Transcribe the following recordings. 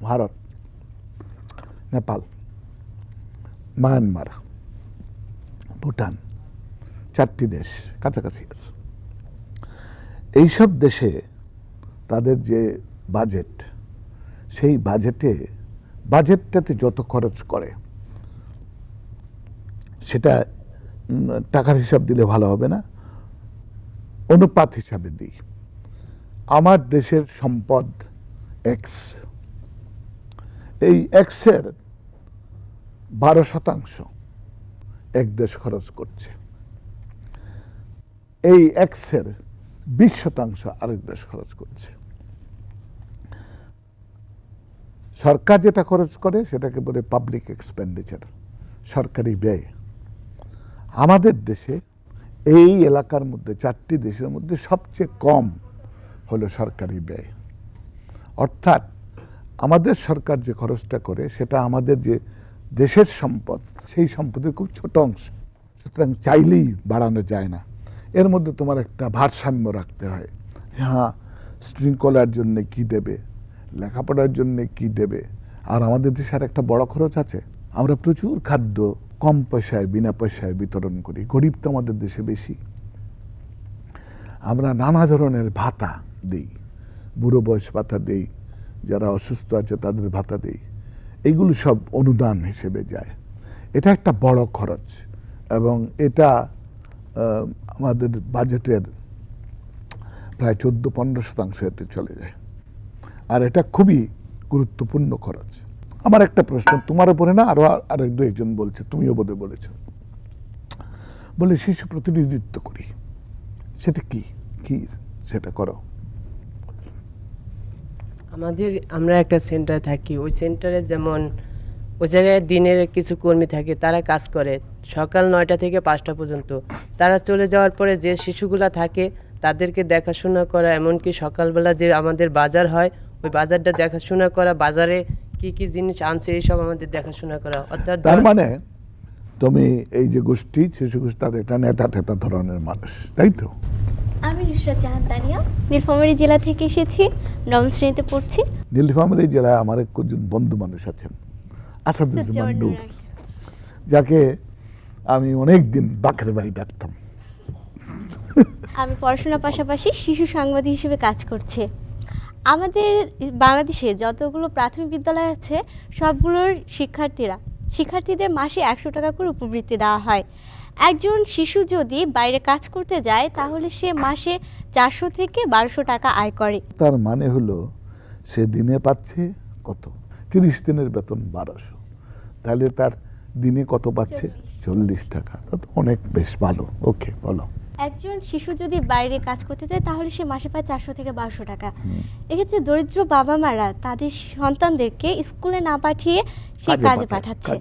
Bharat, Nepal, Myanmar, Bhutan, 4টি দেশ কাছাকাছি আছে। এইসব দেশে তাদের যে বাজেট, সেই বাজেটটাতে যত খরচ করে সেটা টাকার হিসাব দিলে ভালো হবে না, অনুপাত হিসাবে দিই। আমার দেশের সম্পদ এক্স, এই এক্সের 12% এক দেশ খরচ করছে, এই এক্সের 20% আরেক দেশ খরচ করছে। সরকার যেটা খরচ করে সেটাকে বলে পাবলিক এক্সপেন্ডিচার, সরকারি ব্যয়। আমাদের দেশে এই এলাকার মধ্যে 4টি দেশের মধ্যে সবচেয়ে কম হলো সরকারি ব্যয়। অর্থাৎ আমাদের সরকার যে খরচটা করে সেটা আমাদের যে দেশের সম্পদ, সেই সম্পদের খুব ছোট অংশ। সুতরাং চাইলেই বাড়ানো যায় না। এর মধ্যে তোমার একটা ভারসাম্য রাখতে হয়। হ্যাঁ, শৃঙ্খলার জন্য কি দেবে, লেখাপড়ার জন্য কি দেবে। আর আমাদের দেশের একটা বড় খরচ আছে, আমরা প্রচুর খাদ্য কম পয়সায়, বিনা পয়সায় বিতরণ করি। গরিব তো আমাদের দেশে বেশি। আমরা নানা ধরনের ভাতা দিই, বুড়ো বয়স ভাতা দিই, যারা অসুস্থ আছে তাদের ভাতা দিই। এইগুলো সব অনুদান হিসেবে যায়। এটা একটা বড় খরচ এবং এটা আমাদের বাজেটের প্রায় 14-15% এতে চলে যায়। আর এটা খুবই গুরুত্বপূর্ণ খরচ। আমার একটা প্রশ্ন তোমার উপরে না, আরো দু একজন বলছে, তুমিও বোধহয় বলেছ, বলে শিশু প্রতিনিধিত্ব করি। সেটা কি কি সেটা করো? আমরা একটা সেন্টারে থাকি, ওই সেন্টারে যেমন ওই জায়গায় দিনের কিছু কর্মী থাকে, তারা কাজ করে সকাল 9টা থেকে 5টা পর্যন্ত। তারা চলে যাওয়ার পরে যে শিশুগুলা থাকে তাদেরকে দেখাশোনা করা, এমনকি সকালবেলা যে আমাদের বাজার হয় ওই বাজারটা দেখাশোনা করা, বাজারে কি কি জিনিস আনছে এইসব আমাদের দেখাশোনা করা। অর্থাৎ তার মানে তুমি এই যে গোষ্ঠী, শিশু গোষ্ঠী, তাদের একটা নেতা টেতা ধরনের মানুষ, তাই তো? আমি নুসরাত জাহান তানিয়া, নীলফামারী জেলা থেকে এসেছি, 9ম শ্রেণীতে পড়ছি। নীলফামারী জেলায় আমার একজন বন্ধু মানুষ আছেন, আসাদুজ্জামান নূর, যাকে আমি অনেকদিন বাকের বাড়ি ডাকতাম। আমি পড়াশোনার পাশাপাশি শিশু সাংবাদিক হিসেবে কাজ করছি। আমাদের বাংলাদেশে যতগুলো প্রাথমিক বিদ্যালয় আছে সবগুলোর শিক্ষার্থীদের মাসে 100 টাকা করে উপবৃত্তি দেওয়া হয়। একজন শিশু যদি বাইরে কাজ করতে যায় তাহলে সে মাসে 400 থেকে 1200 টাকা আয় করে। তার মানে হলো সে দিনে পাচ্ছে কত? 30 দিনের বেতন 1200, তাহলে তার দিনে কত পাচ্ছে? 40 টাকা। অনেক বেশ ভালো। ওকে, বলো। একজন শিশু যদি বাইরে কাজ করতে যায় তাহলে সে মাসে পায় 400 থেকে 1200 টাকা। এক্ষেত্রে দরিদ্র বাবা মারা তাদের সন্তানদেরকে স্কুলে না পাঠিয়ে সে কাজে পাঠাচ্ছে।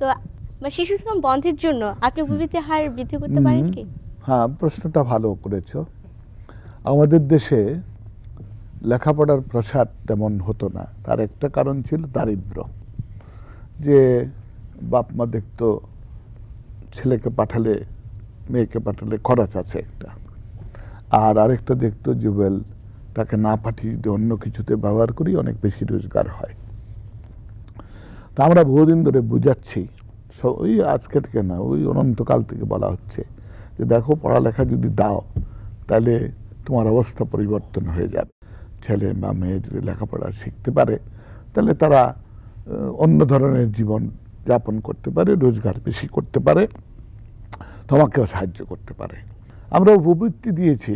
তো শিশু শ্রম বন্ধের জন্য আপনি উপবৃত্তির হার বৃদ্ধি করতে পারেন কি? হ্যাঁ, প্রশ্নটা ভালো করেছো। আমাদের দেশে লেখাপড়ার প্রসার তেমন হতো না, তার একটা কারণ ছিল দারিদ্র্য। যে বাপ মা দেখতো ছেলেকে পাঠালে, মেয়েকে পাঠালে খরচ আছে একটা, আর আরেকটা দেখতো যে তাকে না পাঠিয়ে যদি অন্য কিছুতে ব্যবহার করি অনেক বেশি রোজগার হয়। তা আমরা বহুদিন ধরে বুঝাচ্ছি, ওই আজকে থেকে না, ওই অনন্তকাল থেকে বলা হচ্ছে যে দেখো, পড়ালেখা যদি দাও তাহলে তোমার অবস্থা পরিবর্তন হয়ে যাবে। ছেলে বা মেয়ে যদি লেখাপড়া শিখতে পারে তাহলে তারা অন্য ধরনের জীবন যাপন করতে পারে, রোজগার বেশি করতে পারে, তোমাকেও সাহায্য করতে পারে। আমরা উপবৃত্তি দিয়েছি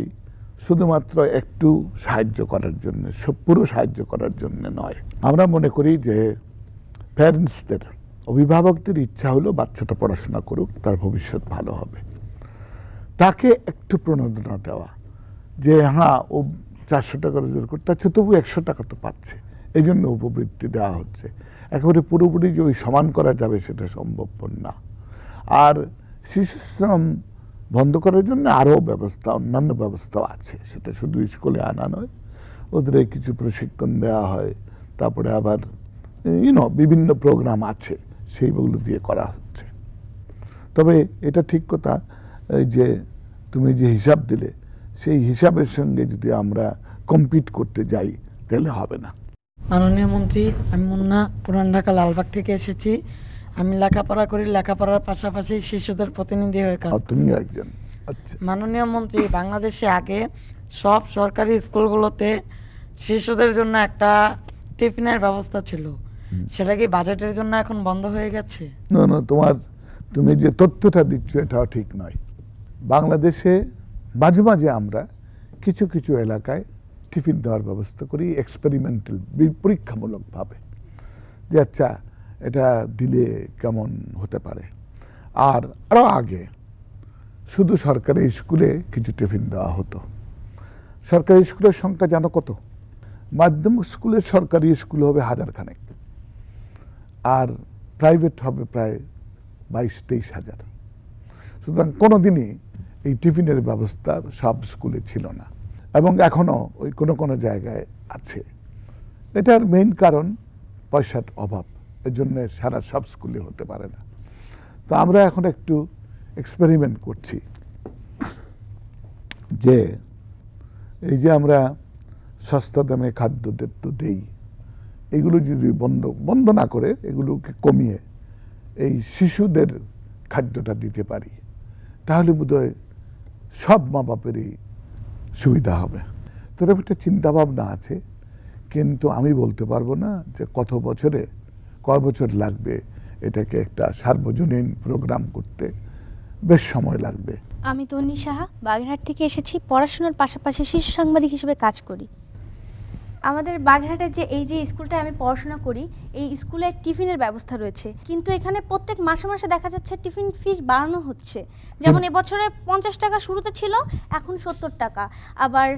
শুধুমাত্র একটু সাহায্য করার জন্য, পুরো সাহায্য করার জন্য নয়। আমরা মনে করি যে প্যারেন্টসদের, অভিভাবকদের ইচ্ছা হলো বাচ্চাটা পড়াশোনা করুক, তার ভবিষ্যৎ ভালো হবে, তাকে একটু প্রণোদনা দেওয়া যে হ্যাঁ, ও 400 টাকা রোজগার করতে পারছে, তবু 100 টাকা তো পাচ্ছে, এই জন্য উপবৃত্তি দেওয়া হচ্ছে। একেবারে পুরোপুরি যে ওই সমান করা যাবে সেটা সম্ভবপর না। আর শিশু শ্রম বন্ধ করার জন্য আরও ব্যবস্থা, অন্যান্য ব্যবস্থাও আছে, সেটা শুধু স্কুলে আনা নয়, ওদের কিছু প্রশিক্ষণ দেওয়া হয়, তারপরে আবার বিভিন্ন প্রোগ্রাম আছে, সেইগুলো দিয়ে করা হচ্ছে। তবে এটা ঠিক কথা যে তুমি যে হিসাব দিলে, সেই হিসাবের সঙ্গে যদি আমরা কম্পিট করতে যাই তাহলে হবে না। মাননীয় মন্ত্রী, আমি মুন্না পুরান ঢাকা লালবাগ থেকে এসেছি। আমি লেখাপড়া করি, লেখাপড়ার পাশাপাশি শিশুদের প্রতিনিধি হয়ে কাজ করি। তুমিও একজন। আচ্ছা, মাননীয় মন্ত্রী, বাংলাদেশে আগে সব সরকারি স্কুলগুলোতে শিশুদের জন্য একটা টিফিনের ব্যবস্থা ছিল, সেটা কি বাজেটের জন্য এখন বন্ধ হয়ে গেছে? না না, তুমি যে তথ্যটা দিচ্ছ এটাও ঠিক নয়। বাংলাদেশে মাঝে মাঝে আমরা কিছু কিছু এলাকায় টিফিন দেওয়ার ব্যবস্থা করি এক্সপেরিমেন্টাল, পরীক্ষামূলকভাবে, যে আচ্ছা এটা দিলে কেমন হতে পারে। আর আরও আগে শুধু সরকারি স্কুলে কিছু টিফিন দেওয়া হতো। সরকারি স্কুলের সংখ্যা জানো কত? মাধ্যমিক স্কুলের সরকারি স্কুল হবে 1000 খানেক, আর প্রাইভেট হবে প্রায় 22-23 হাজার। সুতরাং কোনোদিনই এই টিফিনের ব্যবস্থা সব স্কুলে ছিল না, এবং এখনো ওই কোনো কোনো জায়গায় আছে। এটার মেইন কারণ পয়সার অভাব, এর জন্য সারা সব স্কুলে হতে পারে না। তো আমরা এখন একটু এক্সপেরিমেন্ট করছি যে এই যে আমরা সস্তা দামে খাদ্য দেই, এগুলো যদি বন্ধ না করে এগুলোকে কমিয়ে এই শিশুদের খাদ্যটা দিতে পারি, তাহলে বোধহয় সব মা বাপেরই সুবিধা হবে। তো এরকম একটা চিন্তাভাবনা আছে, কিন্তু আমি বলতে পারবো না যে কত বছর লাগবে এটাকে একটা সার্বজনীন প্রোগ্রাম করতে। বেশ সময় লাগবে। আমি তন্নি সাহা, বাগেরহাট থেকে এসেছি। পড়াশোনার পাশাপাশি শিশু সাংবাদিক হিসেবে কাজ করি। আমাদের বাগেরহাটের এই যে স্কুলটায় আমি পড়াশোনা করি, এই স্কুলে টিফিনের ব্যবস্থা রয়েছে, কিন্তু এখানে প্রত্যেক মাসে মাসে দেখা যাচ্ছে টিফিন ফিস বাড়ানো হচ্ছে। যেমন এবছরে 50 টাকা শুরুতে ছিল, এখন 70 টাকা। আবার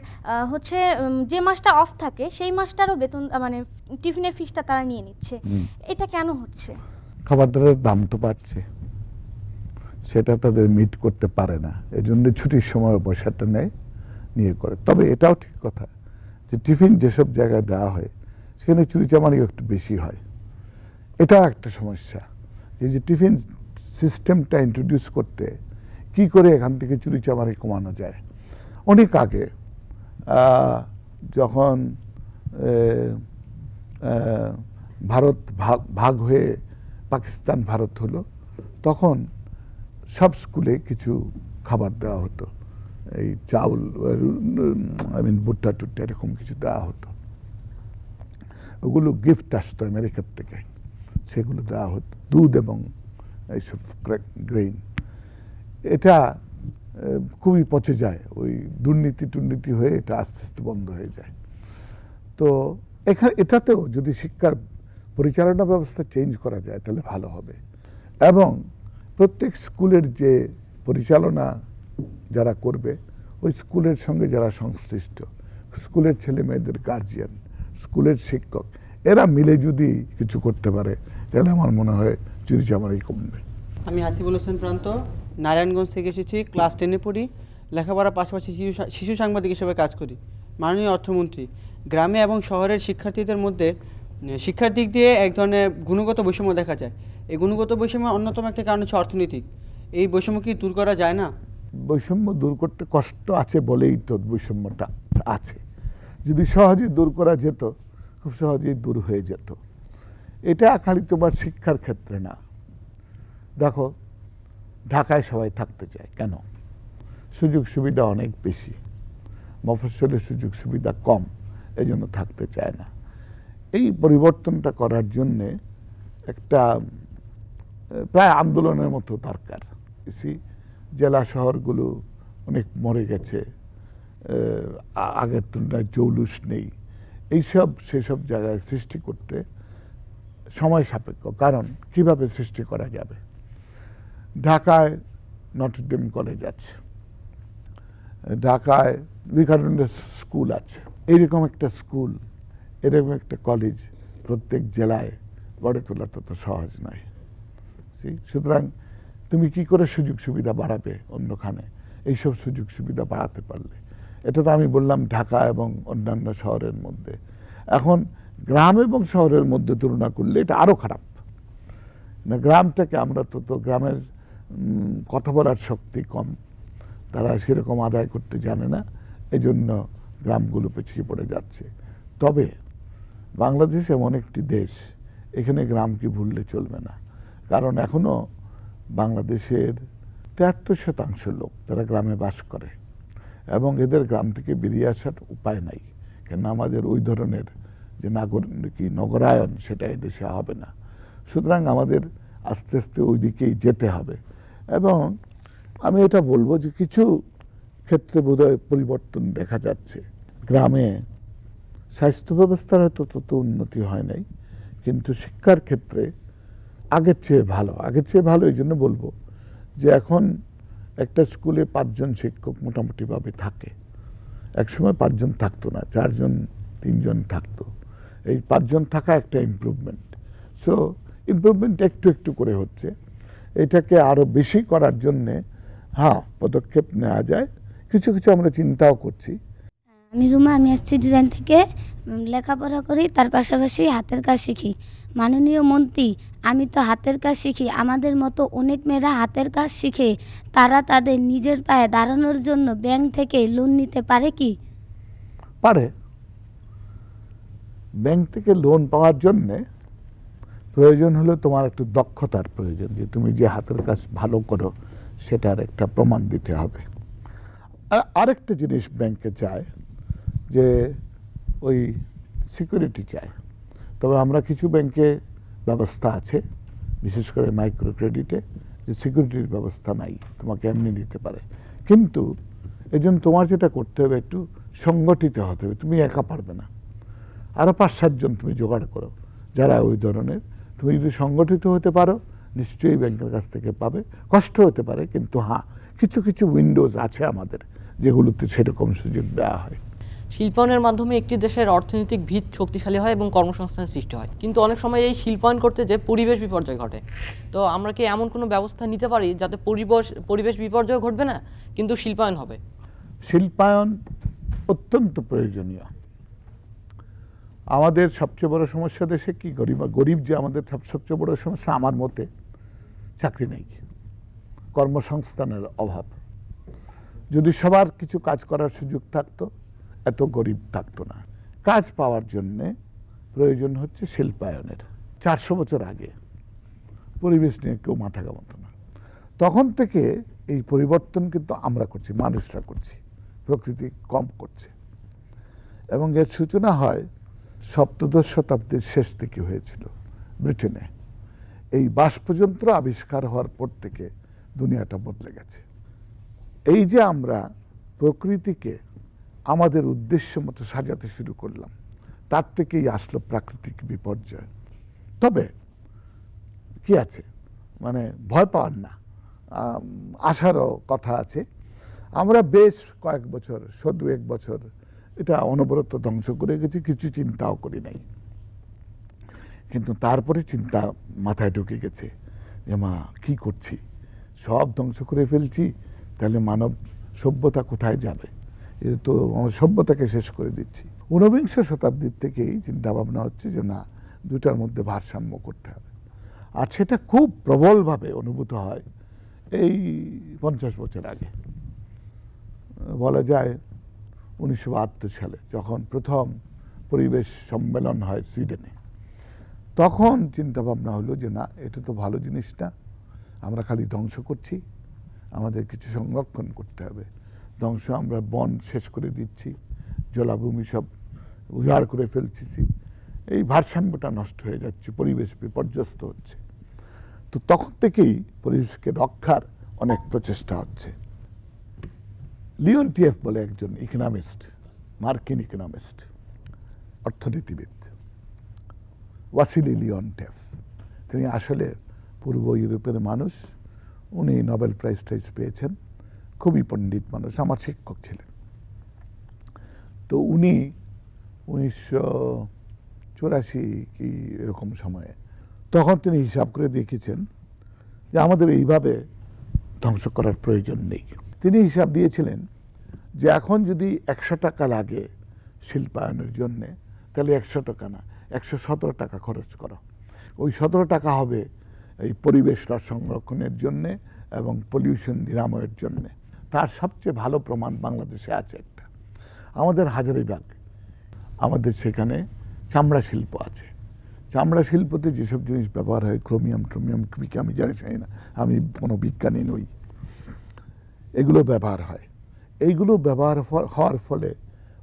হচ্ছে যে মাসটা অফ থাকে সেই মাসটারও বেতন, মানে টিফিনের ফিসটা তারা নিয়ে নিচ্ছে। এটা কেন হচ্ছে? খাবার দাবারের দাম তো বাড়ছে, সেটা তাদের মিট করতে পারে না, এজন্য ছুটির সময় পয়সাটা নিয়ে করে। তবে এটাও ঠিক কথা যে টিফিন যেসব জায়গায় দেওয়া হয় সেখানে চুরিচামারিও একটু বেশি হয়। এটাও একটা সমস্যা, যে টিফিন সিস্টেমটা ইন্ট্রোডিউস করতে কি করে এখান থেকে চুরিচামারি কমানো যায়। অনেক আগে যখন ভারত ভাগ হয়ে পাকিস্তান ভারত হলো, তখন সব স্কুলে কিছু খাবার দেওয়া হতো, এই চাউল, ভুট্টা টুট্টা এরকম কিছু দেওয়া হতো। ওগুলো গিফট আসতো আমেরিকার থেকে, সেগুলো দেওয়া হতো, দুধ এবং এইসব গ্রেইন। এটা খুবই পচে যায়, ওই দুর্নীতি হয়ে এটা আস্তে আস্তে বন্ধ হয়ে যায়। তো এটাতেও যদি শিক্ষার পরিচালনা ব্যবস্থা চেঞ্জ করা যায় তাহলে ভালো হবে, এবং প্রত্যেক স্কুলের যে পরিচালনা যারা করবে, ওই স্কুলের সঙ্গে যারা সংশ্লিষ্ট, স্কুলের ছেলে মেয়েদের গার্জিয়ান, স্কুলের শিক্ষক, এরা মিলে যদি কিছু করতে পারে তাহলে আমার মনে হয় চুরিচামারি কমবে। আমি হাসিবুল হোসেন প্রান্ত, নারায়ণগঞ্জ থেকে এসেছি। ক্লাস 10-এ পড়ি, লেখাপড়ার পাশাপাশি শিশু সাংবাদিক হিসেবে কাজ করি। মাননীয় অর্থমন্ত্রী, গ্রামে এবং শহরের শিক্ষার্থীদের মধ্যে শিক্ষার দিক দিয়ে এক ধরনের গুণগত বৈষম্য দেখা যায়। এই গুণগত বৈষম্যের অন্যতম একটা কারণ হচ্ছে অর্থনৈতিক। এই বৈষম্য কি দূর করা যায় না? বৈষম্য দূর করতে কষ্ট আছে বলেই তো বৈষম্যটা আছে। যদি সহজে দূর করা যেত, খুব সহজেই দূর হয়ে যেত। এটা খালি তোমার শিক্ষার ক্ষেত্রে না। দেখো, ঢাকায় সবাই থাকতে চায় কেন? সুযোগ সুবিধা অনেক বেশি, মফস্বলে সুযোগ সুবিধা কম, এই জন্য থাকতে চায় না। এই পরিবর্তনটা করার জন্যে একটা প্রায় আন্দোলনের মতো দরকার। জেলা শহরগুলো অনেক মরে গেছে, আগের তুলনায় জৌলুস নেই। সেসব জায়গায় সৃষ্টি করতে সময় সাপেক্ষ। কারণ কিভাবে সৃষ্টি করা যাবে? ঢাকায় নটরডেম কলেজ আছে, ঢাকায় বিবেকানন্দ স্কুল আছে। এইরকম একটা স্কুল, এরকম একটা কলেজ প্রত্যেক জেলায় গড়ে তোলা তত সহজ নয়। সুতরাং তুমি কি করে সুযোগ সুবিধা বাড়াবে অন্যখানে? এইসব সুযোগ সুবিধা বাড়াতে পারলে, এটা তো আমি বললাম ঢাকা এবং অন্যান্য শহরের মধ্যে। এখন গ্রাম এবং শহরের মধ্যে তুলনা করলে এটা আরো খারাপ। না, গ্রামটাকে আমরা তো গ্রামের কথা বলার শক্তি কম, তারা সেরকম আদায় করতে জানে না, এই জন্য গ্রামগুলো পিছিয়ে পড়ে যাচ্ছে। তবে বাংলাদেশ এমন একটি দেশ, এখানে গ্রামকে ভুললে চলবে না। কারণ এখনো বাংলাদেশের 73% লোক তারা গ্রামে বাস করে এবং এদের গ্রাম থেকে বেরিয়ে আসার উপায় নাই, কেন আমাদের ওই ধরনের যে নগরায়ন সেটা এদেশে হবে না। সুতরাং আমাদের আস্তে আস্তে ওই দিকেই যেতে হবে। এবং আমি এটা বলবো যে কিছু ক্ষেত্রে বোধহয় পরিবর্তন দেখা যাচ্ছে। গ্রামে স্বাস্থ্য ব্যবস্থার হয়তো তত উন্নতি হয় নাই, কিন্তু শিক্ষার ক্ষেত্রে আগের চেয়ে ভালো। আগের চেয়ে ভালো এই জন্য বলবো যে এখন একটা স্কুলে 5 জন শিক্ষক মোটামুটিভাবে থাকে। একসময় 5 জন থাকতো না, 4 জন 3 জন থাকতো। এই 5 জন থাকা একটা ইমপ্রুভমেন্ট। সো ইমপ্রুভমেন্ট একটু একটু করে হচ্ছে। এটাকে আরো বেশি করার জন্যে পদক্ষেপ নেওয়া যায়, কিছু কিছু আমরা চিন্তাও করছি। আমি রুমা, আমি আসছি ডিজাইন থেকে, লেখাপড়া করি, তার পাশাপাশি হাতের কাজ শিখি। মাননীয় মন্ত্রী, আমি তো হাতের কাজ শিখি, আমাদের মতো অনেক মেয়েরা হাতের কাজ শিখে তারা তাদের নিজের পায়ে দাঁড়ানোর জন্য ব্যাংক থেকে লোন নিতে পারে কি? পারে। ব্যাংক থেকে লোন পাওয়ার জন্যে প্রয়োজন হলো তোমার একটু দক্ষতার প্রয়োজন, যে তুমি যে হাতের কাজ ভালো করো সেটার একটা প্রমাণ দিতে হবে। আরেকটা জিনিস ব্যাংকে চায়, যে ওই সিকিউরিটি চায়। তবে আমরা কিছু ব্যাংকে ব্যবস্থা আছে, বিশেষ করে মাইক্রো ক্রেডিটে, যে সিকিউরিটির ব্যবস্থা নাই, তোমাকে এমনি দিতে পারে। কিন্তু এই জন্য তোমার যেটা করতে হবে, একটু সংগঠিত হতে হবে। তুমি একা পারবে না, আরও 5-7 জন তুমি জোগাড় করো যারা ওই ধরনের। তুমি যদি সংগঠিত হতে পারো নিশ্চয়ই ব্যাংকের কাছ থেকে পাবে। কষ্ট হতে পারে, কিন্তু কিছু কিছু উইন্ডোজ আছে আমাদের যেগুলোতে সেরকম সুযোগ দেওয়া হয়। শিল্পায়নের মাধ্যমে একটি দেশের অর্থনৈতিক ভিত শক্তিশালী হয় এবং কর্মসংস্থানের সৃষ্টি হয়, কিন্তু অনেক সময় এই শিল্পায়ন করতে যে পরিবেশ বিপর্যয় ঘটে। তো আমরা কি এমন কোনো ব্যবস্থা নিতে পারি যাতে পরিবেশ বিপর্যয় ঘটবে না, কিন্তু শিল্পায়ন হবে? শিল্পায়ন অত্যন্ত প্রয়োজনীয়। আমাদের সবচেয়ে বড় সমস্যা দেশে কি, গরিব যে আমাদের সবচেয়ে বড় সমস্যা আমার মতে চাকরি নেই, কর্মসংস্থানের অভাব। যদি সবার কিছু কাজ করার সুযোগ থাকতো এত গরিব থাকতো না। কাজ পাওয়ার জন্যে প্রয়োজন হচ্ছে শিল্পায়নের। 400 বছর আগে পরিবেশ নিয়ে কেউ মাথা ঘামাতো না। তখন থেকে এই পরিবর্তন কিন্তু আমরা করছি, মানুষরা করছি, প্রকৃতি কম করছে। এবং এর সূচনা হয় 17 শতাব্দীর শেষ দিকে হয়েছিল ব্রিটেনে। এই বাষ্পযন্ত্র আবিষ্কার হওয়ার পর থেকে দুনিয়াটা বদলে গেছে। এই যে আমরা প্রকৃতিকে আমাদের উদ্দেশ্য মতো সাজাতে শুরু করলাম, তার থেকেই আসলো প্রাকৃতিক বিপর্যয়। তবে কি আছে, মানে ভয় পাওয়ার না, আশারও কথা আছে। আমরা বেশ কয়েক বছর, 1 বছর এটা অনবরত ধ্বংস করে গেছি, কিছু চিন্তাও করি নাই। কিন্তু তারপরে চিন্তা মাথায় ঢুকে গেছে যে কি করছি, সব ধ্বংস করে ফেলছি, তাহলে মানব সভ্যতা কোথায় যাবে? এটা তো আমার সভ্যতাকে শেষ করে দিচ্ছি। 19বিংশ শতাব্দীর থেকেই চিন্তা ভাবনা হচ্ছে যে না, দুটার মধ্যে ভারসাম্য করতে হবে। আর সেটা খুব প্রবলভাবে অনুভূত হয় এই 50 বছর আগে। বলা যায় 1972 সালে যখন প্রথম পরিবেশ সম্মেলন হয় সুইডেনে, তখন চিন্তা ভাবনা হলো যে না, এটা তো ভালো জিনিস না, আমরা খালি ধ্বংস করছি, আমাদের কিছু সংরক্ষণ করতে হবে। ধ্বংস, আমরা বন শেষ করে দিচ্ছি, জলাভূমি সব উজাড় করে ফেলছি, এই ভারসাম্যটা নষ্ট হয়ে যাচ্ছে, পরিবেশ বিপর্যস্ত হচ্ছে। তো তখন থেকেই পরিবেশকে রক্ষার অনেক প্রচেষ্টা হচ্ছে। লিওন টিএফ বলে একজন ইকোনমিস্ট, মার্কিন ইকোনমিস্ট, অর্থনীতিবিদ, ওয়াসিলি লিওন টিএফ। তিনি আসলে পূর্ব ইউরোপের মানুষ। উনি নোবেল প্রাইজ পেয়েছেন, খুবই পণ্ডিত মানুষ, আমার শিক্ষক ছিলেন। তো উনি 1984 কি এরকম সময়ে, তখন তিনি হিসাব করে দেখিয়েছেন যে আমাদের এইভাবে ধ্বংস করার প্রয়োজন নেই। তিনি হিসাব দিয়েছিলেন যে এখন যদি 100 টাকা লাগে শিল্পায়নের জন্যে, তাহলে 100 টাকা না, 117 টাকা খরচ করো। ওই 17 টাকা হবে এই পরিবেশ সংরক্ষণের জন্যে এবং পলিউশন নিরাময়ের জন্যে। তার সবচেয়ে ভালো প্রমাণ বাংলাদেশে আছে একটা, আমাদের হাজারীবাগ। আমাদের সেখানে চামড়া শিল্প আছে। চামড়া শিল্পতে যেসব জিনিস ব্যবহার হয়, ক্রোমিয়াম কি আমি জানি না, আমি কোনো বিজ্ঞানী নই, এগুলো ব্যবহার হয়। এইগুলো ব্যবহার হওয়ার ফলে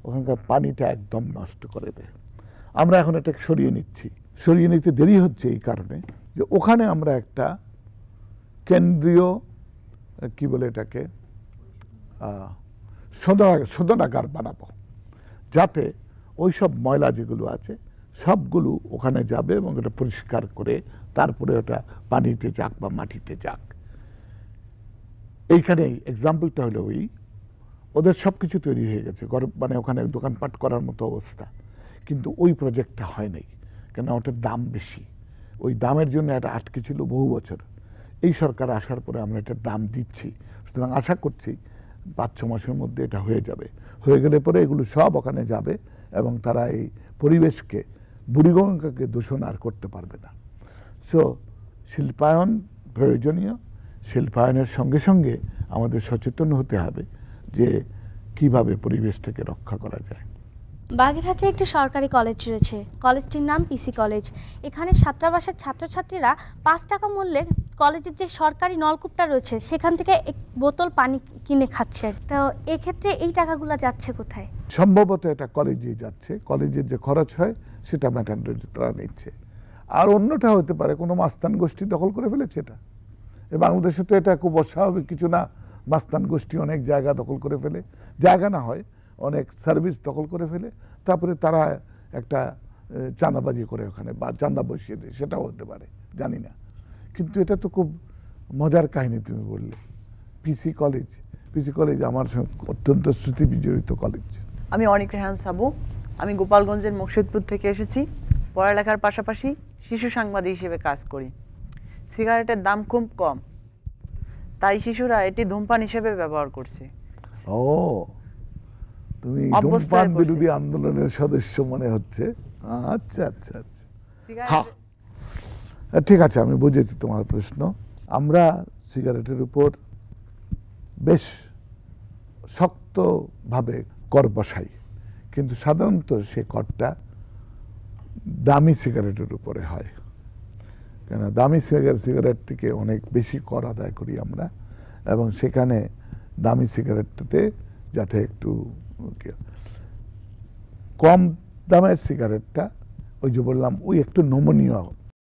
ওখানকার পানিটা একদম নষ্ট করে দেয়। আমরা এখন এটা সরিয়ে নিচ্ছি। সরিয়ে নিতে দেরি হচ্ছে এই কারণে যে ওখানে আমরা একটা কেন্দ্রীয় কি বলে এটাকে শোধনাগার বানাবো, যাতে ওই সব ময়লা যেগুলো আছে সবগুলো ওখানে যাবে এবং এটা পরিষ্কার করে তারপরে ওটা পানিতে যাক বা মাটিতে যাক। এইখানে এক্সাম্পলটা হলো ওদের সব কিছু তৈরি হয়ে গেছে, মানে ওখানে দোকানপাট করার মতো অবস্থা, কিন্তু ওই প্রজেক্টটা হয় নাই, কেন ওটার দাম বেশি। ওই দামের জন্য এটা আটকে ছিল বহু বছর। এই সরকার আসার পরে আমরা এটার দাম দিচ্ছি, সুতরাং আশা করছি 5-6 মাসের মধ্যে এটা হয়ে যাবে। হয়ে গেলে পরে এগুলো সব ওখানে যাবে এবং তারা এই পরিবেশকে, বুড়িগঙ্গাকে দূষণ আর করতে পারবে না। সো শিল্পায়ন প্রয়োজনীয়, শিল্পায়নের সঙ্গে সঙ্গে আমাদের সচেতন হতে হবে যে কিভাবে পরিবেশটাকে রক্ষা করা যায়। বাগেরহাটে একটি সরকারি কলেজ রয়েছে, কলেজটির নাম পিসি কলেজ। এখানে ছাত্রাবাসের ছাত্রছাত্রীরা 5 টাকা মূল্যে কলেজের যে সরকারি নলকূপটা রয়েছে সেখান থেকে এক বোতল পানি কিনে খাচ্ছে। তো এক্ষেত্রে এই টাকাগুলো যাচ্ছে কোথায়? সম্ভবত এটা কলেজে যাচ্ছে, কলেজের যে খরচ হয় সেটা ম্যাটান্ডার তারা নিচ্ছে। আর অন্যটা হতে পারে কোনো মাস্তান গোষ্ঠী দখল করে ফেলেছে এটা। বাংলাদেশে তো এটা খুব অস্বাভাবিক কিছু না, মাস্তান গোষ্ঠী অনেক জায়গা দখল করে ফেলে, জায়গা না হয় অনেক সার্ভিস দখল করে ফেলে, তারপরে তারা একটা চাঁদাবাজি করে ওখানে বা চাঁদা বসিয়ে দেয়, সেটাও হতে পারে, জানি না। কিন্তু এটা তো খুব মজার কাহিনী তুমি বললে। পিসি কলেজ আমার অত্যন্ত স্মৃতি বিজড়িত কলেজ। আমি অনিক রেহান সাবু, আমি গোপালগঞ্জের মুর্শিদপুর থেকে এসেছি। পড়ালেখার পাশাপাশি শিশু সাংবাদিক হিসেবে কাজ করি। সিগারেটের দাম খুব কম, তাই শিশুরা এটি ধূমপান হিসেবে ব্যবহার করছে। ও, তুমি ধূমপান বিরোধী আন্দোলনের সদস্য মনে হচ্ছে। আচ্ছা আচ্ছা আচ্ছা, হ্যাঁ ঠিক আছে, আমি বুঝেছি তোমার প্রশ্ন। আমরা সিগারেটের উপর বেশ শক্তভাবে কর বসাই, কিন্তু সাধারণত সে করটা দামি সিগারেটের উপরে হয়, কেন দামি সিগারেট থেকে অনেক বেশি কর আদায় করি আমরা, এবং সেখানে দামি সিগারেটটাতে যাতে একটু কম দামের সিগারেটটা, ওই যে বললাম, ওই একটু নমনীয়